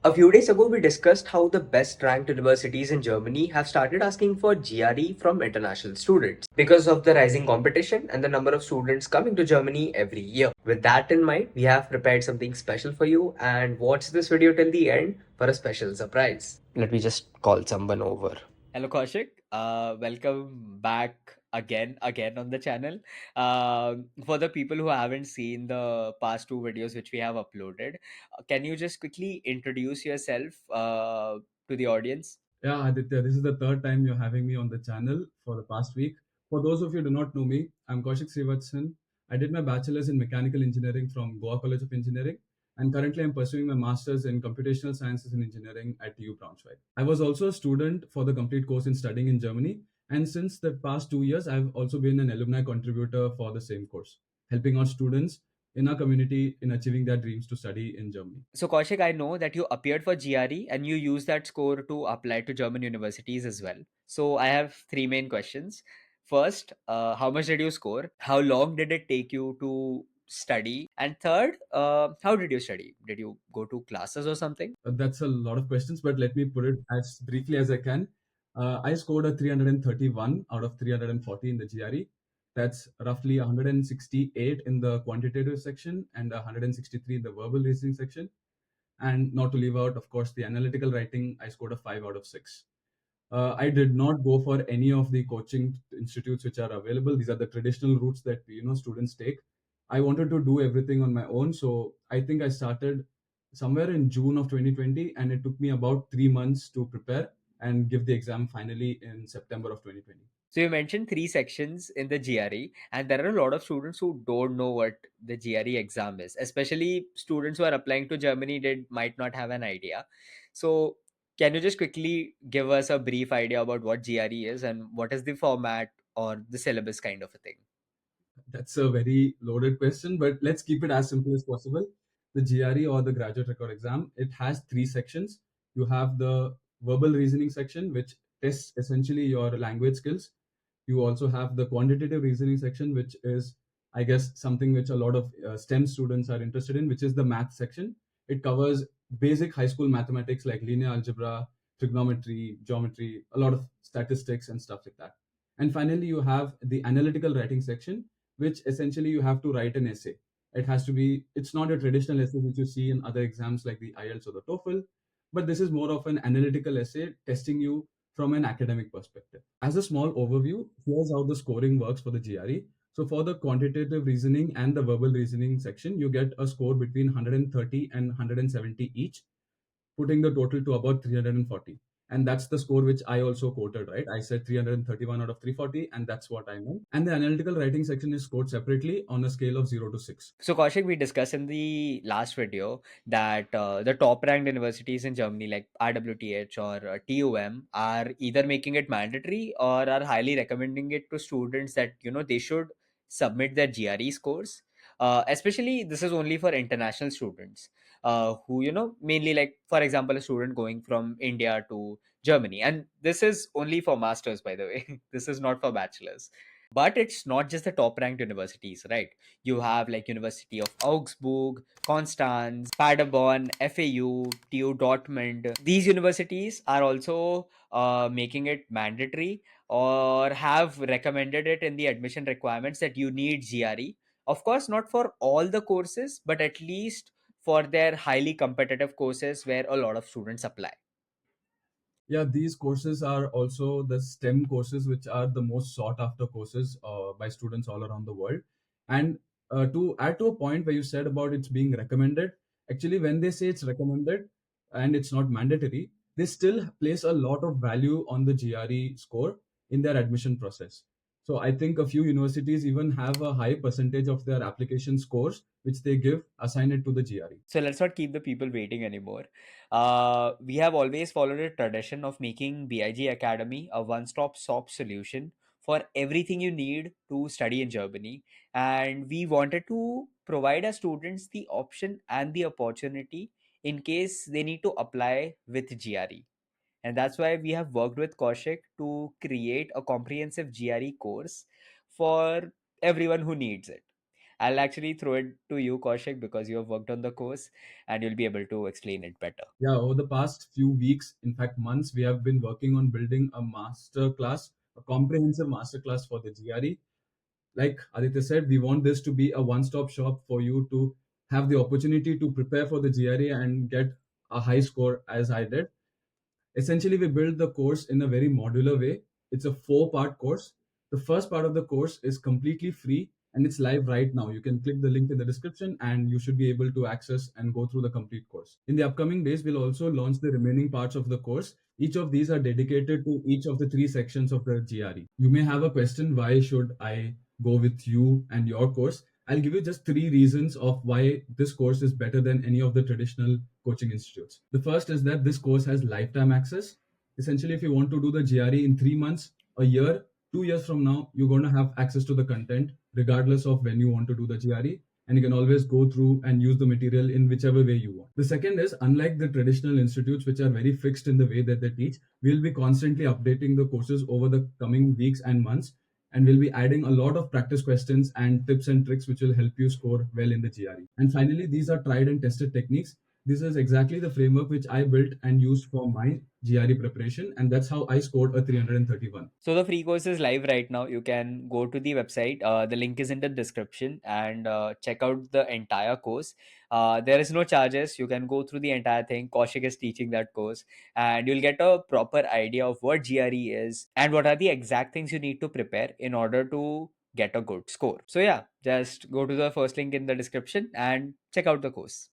A few days ago, we discussed how the best ranked universities in Germany have started asking for GRE from international students because of the rising competition and the number of students coming to Germany every year. With that in mind, we have prepared something special for you and watch this video till the end for a special surprise. Let me just call someone over. Hello, Kaushik. Welcome back again on the channel. For the people who haven't seen the past two videos which we have uploaded, can you just quickly introduce yourself to the audience? Yeah, Aditya, this is the third time you're having me on the channel for the past week. For those of you who do not know me, I'm Kaushik Srivatsan. I did my bachelor's in mechanical engineering from Goa College of Engineering, and currently I'm pursuing my master's in computational sciences and engineering at TU Braunschweig. I was also a student for the complete course in studying in Germany, and since the past 2 years, I've also been an alumni contributor for the same course, helping out students in our community in achieving their dreams to study in Germany. So, Kaushik, I know that you appeared for GRE and you used that score to apply to German universities as well. So, I have three main questions. First, how much did you score? How long did it take you to study? And third, how did you study? Did you go to classes or something? That's a lot of questions, but let me put it as briefly as I can. I scored a 331 out of 340 in the GRE. That's roughly 168 in the quantitative section and 163 in the verbal reasoning section. And not to leave out, of course, the analytical writing, I scored a 5 out of 6. I did not go for any of the coaching institutes which are available. These are the traditional routes that students take. I wanted to do everything on my own, so I think I started somewhere in June of 2020, and it took me about 3 months to prepare and give the exam finally in September of 2020. So you mentioned three sections in the GRE, and there are a lot of students who don't know what the GRE exam is. Especially students who are applying to Germany did might not have an idea. So can you just quickly give us a brief idea about what GRE is and what is the format or the syllabus kind of a thing? That's a very loaded question, but let's keep it as simple as possible. The GRE, or the graduate record exam, it has three sections. You have the verbal reasoning section, which tests essentially your language skills. You also have the quantitative reasoning section, which is, I guess, something which a lot of STEM students are interested in, which is the math section. It covers basic high school mathematics like linear algebra, trigonometry, geometry, a lot of statistics and stuff like that. And finally, you have the analytical writing section, which essentially you have to write an essay. It has to be, it's not a traditional essay which you see in other exams like the IELTS or the TOEFL, but this is more of an analytical essay testing you from an academic perspective. As a small overview, here's how the scoring works for the GRE. So for the quantitative reasoning and the verbal reasoning section, you get a score between 130 and 170 each, putting the total to about 340. And that's the score which I also quoted, right? I said 331 out of 340, and that's what I meant. And the analytical writing section is scored separately on a scale of 0 to 6. So, Kaushik, we discussed in the last video that the top ranked universities in Germany, like RWTH or TUM, are either making it mandatory or are highly recommending it to students that they should submit their GRE scores. Especially, this is only for international students who, mainly, like, for example, a student going from India to Germany. And this is only for masters, by the way. This is not for bachelors. But it's not just the top ranked universities, right? You have like University of Augsburg, Konstanz, Paderborn, FAU, TU Dortmund. These universities are also making it mandatory or have recommended it in the admission requirements that you need GRE. Of course, not for all the courses, but at least for their highly competitive courses where a lot of students apply. Yeah, these courses are also the STEM courses, which are the most sought after courses by students all around the world. And to add to a point where you said about it's being recommended, actually, when they say it's recommended and it's not mandatory, they still place a lot of value on the GRE score in their admission process. So I think a few universities even have a high percentage of their application scores, which they give, assign it to the GRE. So let's not keep the people waiting anymore. We have always followed a tradition of making BIG Academy a one-stop shop solution for everything you need to study in Germany. And we wanted to provide our students the option and the opportunity in case they need to apply with GRE. And that's why we have worked with Kaushik to create a comprehensive GRE course for everyone who needs it. I'll actually throw it to you, Kaushik, because you have worked on the course and you'll be able to explain it better. Yeah, over the past few weeks, in fact months, we have been working on building a master class, a comprehensive master class for the GRE. Like Aditya said, we want this to be a one-stop shop for you to have the opportunity to prepare for the GRE and get a high score as I did. Essentially, we build the course in a very modular way. It's a four-part course. The first part of the course is completely free and it's live right now. You can click the link in the description and you should be able to access and go through the complete course. In the upcoming days, we'll also launch the remaining parts of the course. Each of these are dedicated to each of the three sections of the GRE. You may have a question, why should I go with you and your course? I'll give you just three reasons of why this course is better than any of the traditional coaching institutes. The first is that this course has lifetime access. Essentially, if you want to do the GRE in 3 months, a year, 2 years from now, you're going to have access to the content regardless of when you want to do the GRE. And you can always go through and use the material in whichever way you want. The second is, unlike the traditional institutes, which are very fixed in the way that they teach, we'll be constantly updating the courses over the coming weeks and months, and we'll be adding a lot of practice questions and tips and tricks which will help you score well in the GRE. And finally, these are tried and tested techniques. This is exactly the framework which I built and used for my GRE preparation, and that's how I scored a 331. So the free course is live right now. You can go to the website. The link is in the description and check out the entire course. There is no charges. You can go through the entire thing. Kaushik is teaching that course, and you'll get a proper idea of what GRE is and what are the exact things you need to prepare in order to get a good score. So yeah, just go to the first link in the description and check out the course.